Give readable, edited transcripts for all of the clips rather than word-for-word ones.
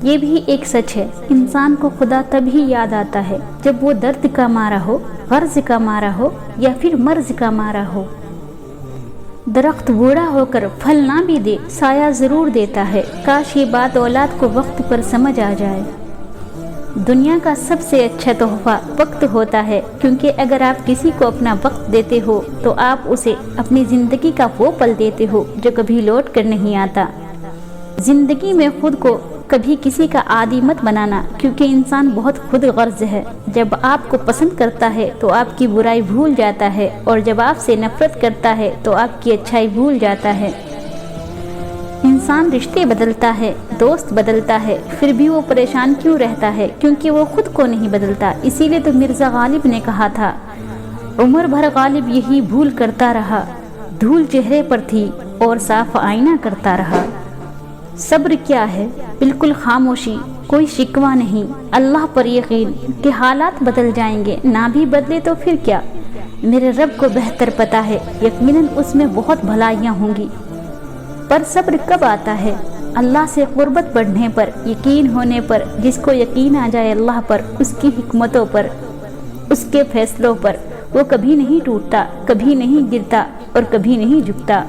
یہ بھی ایک سچ ہے، انسان کو خدا تبھی یاد آتا ہے جب وہ درد کا مارا ہو، غرض کا مارا ہو یا پھر مرض کا مارا ہو۔ درخت بوڑھا ہو کر پھل نہ بھی دے، سایہ ضرور دیتا ہے۔ کاش یہ بات اولاد کو وقت پر سمجھ آ جائے۔ دنیا کا سب سے اچھا تحفہ وقت ہوتا ہے، کیونکہ اگر آپ کسی کو اپنا وقت دیتے ہو تو آپ اسے اپنی زندگی کا وہ پل دیتے ہو جو کبھی لوٹ کر نہیں آتا۔ زندگی میں خود کو کبھی کسی کا عادی مت بنانا، کیونکہ انسان بہت خود غرض ہے۔ جب آپ کو پسند کرتا ہے تو آپ کی برائی بھول جاتا ہے، اور جب آپ سے نفرت کرتا ہے تو آپ کی اچھائی بھول جاتا ہے۔ انسان رشتے بدلتا ہے، دوست بدلتا ہے، پھر بھی وہ پریشان کیوں رہتا ہے؟ کیونکہ وہ خود کو نہیں بدلتا۔ اسی لیے تو مرزا غالب نے کہا تھا، عمر بھر غالب یہی بھول کرتا رہا، دھول چہرے پر تھی اور صاف آئینہ کرتا رہا۔ صبر کیا ہے؟ بالکل خاموشی، کوئی شکوہ نہیں، اللہ پر یقین کہ حالات بدل جائیں گے، نہ بھی بدلے تو پھر کیا، میرے رب کو بہتر پتہ ہے، یقیناً اس میں بہت بھلائیاں ہوں گی۔ پر صبر کب آتا ہے؟ اللہ سے قربت بڑھنے پر، یقین ہونے پر۔ جس کو یقین آ جائے اللہ پر، اس کی حکمتوں پر، اس کے فیصلوں پر، وہ کبھی نہیں ٹوٹتا، کبھی نہیں گرتا اور کبھی نہیں جھکتا۔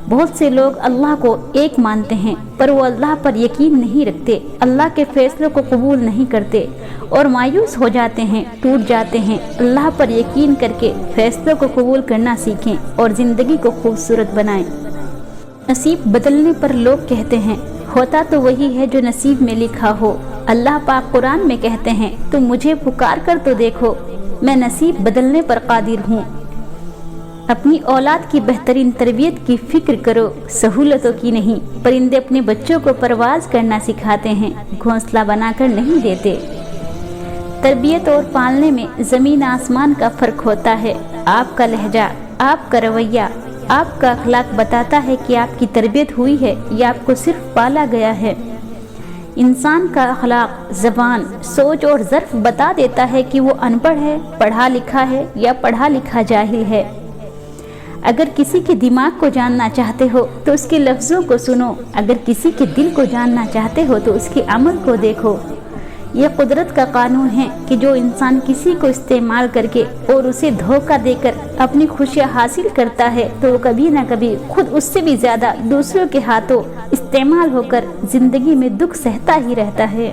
بہت سے لوگ اللہ کو ایک مانتے ہیں، پر وہ اللہ پر یقین نہیں رکھتے، اللہ کے فیصلوں کو قبول نہیں کرتے اور مایوس ہو جاتے ہیں، ٹوٹ جاتے ہیں۔ اللہ پر یقین کر کے فیصلوں کو قبول کرنا سیکھیں اور زندگی کو خوبصورت بنائیں۔ نصیب بدلنے پر لوگ کہتے ہیں، ہوتا تو وہی ہے جو نصیب میں لکھا ہو۔ اللہ پاک قرآن میں کہتے ہیں، تم مجھے پکار کر تو دیکھو، میں نصیب بدلنے پر قادر ہوں۔ اپنی اولاد کی بہترین تربیت کی فکر کرو، سہولتوں کی نہیں۔ پرندے اپنے بچوں کو پرواز کرنا سکھاتے ہیں، گھونسلہ بنا کر نہیں دیتے۔ تربیت اور پالنے میں زمین آسمان کا فرق ہوتا ہے۔ آپ کا لہجہ، آپ کا رویہ، آپ کا اخلاق بتاتا ہے کہ آپ کی تربیت ہوئی ہے یا آپ کو صرف پالا گیا ہے۔ انسان کا اخلاق، زبان، سوچ اور ظرف بتا دیتا ہے کہ وہ ان پڑھ ہے، پڑھا لکھا ہے یا پڑھا لکھا جاہل ہے۔ اگر کسی کے دماغ کو جاننا چاہتے ہو تو اس کے لفظوں کو سنو، اگر کسی کے دل کو جاننا چاہتے ہو تو اس کے عمل کو دیکھو۔ یہ قدرت کا قانون ہے کہ جو انسان کسی کو استعمال کر کے اور اسے دھوکہ دے کر اپنی خوشیاں حاصل کرتا ہے تو وہ کبھی نہ کبھی خود اس سے بھی زیادہ دوسروں کے ہاتھوں استعمال ہو کر زندگی میں دکھ سہتا ہی رہتا ہے۔